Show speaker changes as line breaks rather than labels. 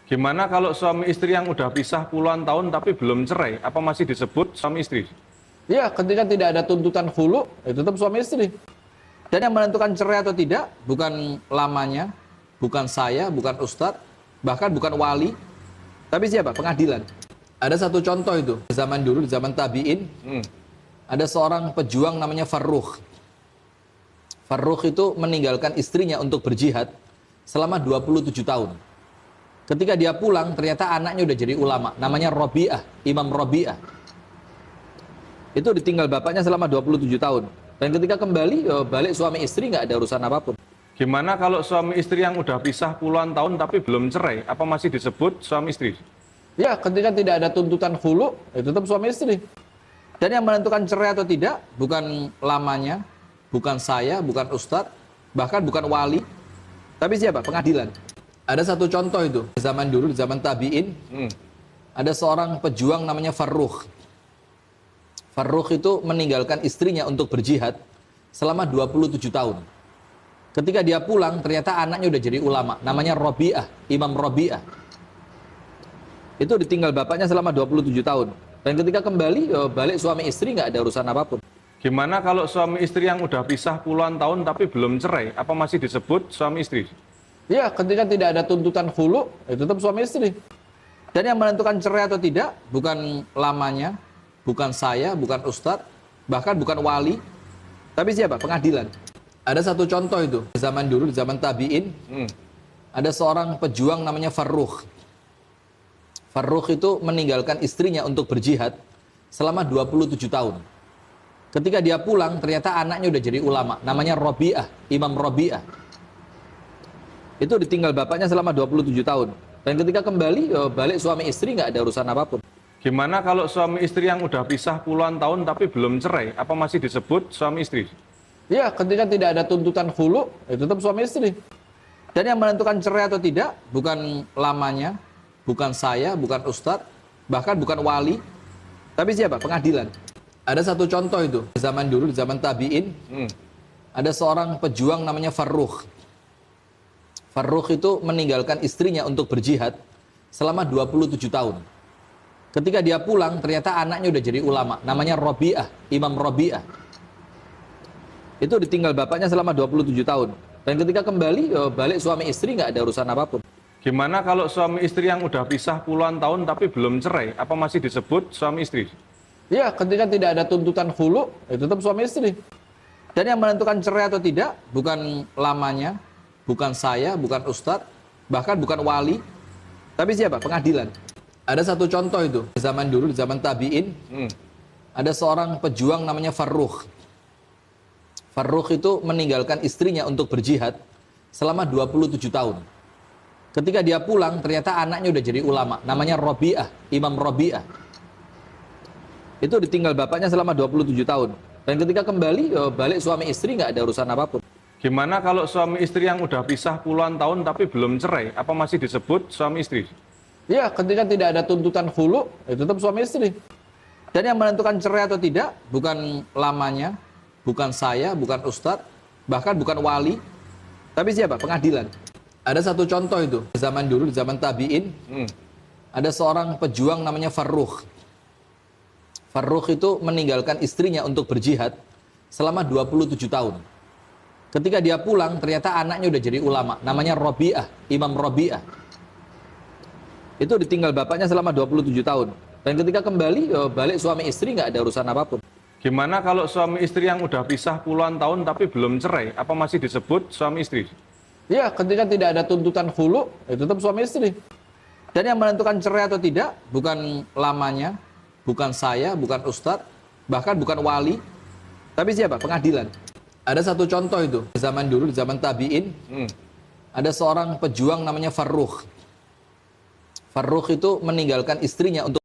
Gimana kalau suami istri yang udah pisah puluhan tahun tapi belum cerai, apa masih disebut suami istri?
Ya, ketika tidak ada tuntutan khulu, itu tetap suami istri. Dan yang menentukan cerai atau tidak, bukan lamanya, bukan saya, bukan ustadz, bahkan bukan wali, tapi siapa? Pengadilan. Ada satu contoh itu, zaman dulu, di zaman tabi'in, ada seorang pejuang namanya Farrukh. Farrukh itu meninggalkan istrinya untuk berjihad selama 27 tahun. Ketika dia pulang, ternyata anaknya udah jadi ulama, namanya Rabi'ah, Imam Rabi'ah. Itu ditinggal bapaknya selama 27 tahun. Dan ketika kembali, balik suami istri nggak ada urusan apapun.
Gimana kalau suami istri yang udah pisah puluhan tahun tapi belum cerai, apa masih disebut suami istri?
Ya, ketika tidak ada tuntutan khulu, itu tetap suami istri. Dan yang menentukan cerai atau tidak, bukan lamanya, bukan saya, bukan ustadz, bahkan bukan wali, tapi siapa? Pengadilan. Ada satu contoh itu, zaman dulu, di zaman tabi'in, ada seorang pejuang namanya Farrukh. Farrukh itu meninggalkan istrinya untuk berjihad selama 27 tahun. Ketika dia pulang, ternyata anaknya udah jadi ulama, namanya Rabi'ah, Imam Rabi'ah. Itu ditinggal bapaknya selama 27 tahun. Dan ketika kembali, balik suami istri nggak ada urusan apapun.
Gimana kalau suami istri yang udah pisah puluhan tahun tapi belum cerai, apa masih disebut suami istri?
Ya, ketika tidak ada tuntutan khulu, itu tetap suami istri. Dan yang menentukan cerai atau tidak, bukan lamanya, bukan saya, bukan ustadz, bahkan bukan wali, tapi siapa? Pengadilan. Ada satu contoh itu, zaman dulu, di zaman tabi'in, ada seorang pejuang namanya Farrukh. Farrukh itu meninggalkan istrinya untuk berjihad selama 27 tahun. Ketika dia pulang, ternyata anaknya udah jadi ulama, namanya Rabi'ah, Imam Rabi'ah. Itu ditinggal bapaknya selama 27 tahun. Dan ketika kembali, balik suami istri nggak ada urusan apapun.
Gimana kalau suami istri yang udah pisah puluhan tahun tapi belum cerai, apa masih disebut suami istri?
Ya, ketika tidak ada tuntutan khulu, itu tetap suami istri. Dan yang menentukan cerai atau tidak, bukan lamanya, bukan saya, bukan ustadz, bahkan bukan wali, tapi siapa? Pengadilan. Ada satu contoh itu, zaman dulu, di zaman tabi'in, ada seorang pejuang namanya Farrukh. Farrukh itu meninggalkan istrinya untuk berjihad selama 27 tahun. Ketika dia pulang, ternyata anaknya udah jadi ulama, namanya Rabi'ah, Imam Rabi'ah. Itu ditinggal bapaknya selama 27 tahun. Dan ketika kembali, balik suami istri nggak ada urusan apapun.
Gimana kalau suami istri yang udah pisah puluhan tahun tapi belum cerai, apa masih disebut suami istri?
Ya, ketika tidak ada tuntutan khulu, itu tetap suami istri. Dan yang menentukan cerai atau tidak, bukan lamanya, bukan saya, bukan ustadz, bahkan bukan wali, tapi siapa? Pengadilan. Ada satu contoh itu, zaman dulu, di zaman tabi'in, ada seorang pejuang namanya Farrukh. Farrukh itu meninggalkan istrinya untuk berjihad selama 27 tahun. Ketika dia pulang, ternyata anaknya udah jadi ulama, namanya Rabi'ah, Imam Rabi'ah. Itu ditinggal bapaknya selama 27 tahun. Dan ketika kembali, balik suami istri nggak ada urusan apapun.
Gimana kalau suami istri yang udah pisah puluhan tahun tapi belum cerai, apa masih disebut suami istri?
Ya, ketika tidak ada tuntutan khulu, itu tetap suami istri. Dan yang menentukan cerai atau tidak, bukan lamanya, bukan saya, bukan ustadz, bahkan bukan wali, tapi siapa? Pengadilan. Ada satu contoh itu, zaman dulu, di zaman tabi'in, ada seorang pejuang namanya Farrukh. Farrukh itu meninggalkan istrinya untuk berjihad selama 27 tahun. Ketika dia pulang, ternyata anaknya udah jadi ulama, namanya Rabi'ah, Imam Rabi'ah. Itu ditinggal bapaknya selama 27 tahun. Dan ketika kembali, balik suami istri nggak ada urusan apapun.
Gimana kalau suami istri yang udah pisah puluhan tahun tapi belum cerai, apa masih disebut suami istri?
Ya, ketika tidak ada tuntutan khulu, itu tetap suami istri. Dan yang menentukan cerai atau tidak, bukan lamanya, bukan saya, bukan ustadz, bahkan bukan wali, tapi siapa? Pengadilan. Ada satu contoh itu, zaman dulu, di zaman tabi'in, ada seorang pejuang namanya Farrukh. Farrukh itu meninggalkan istrinya untuk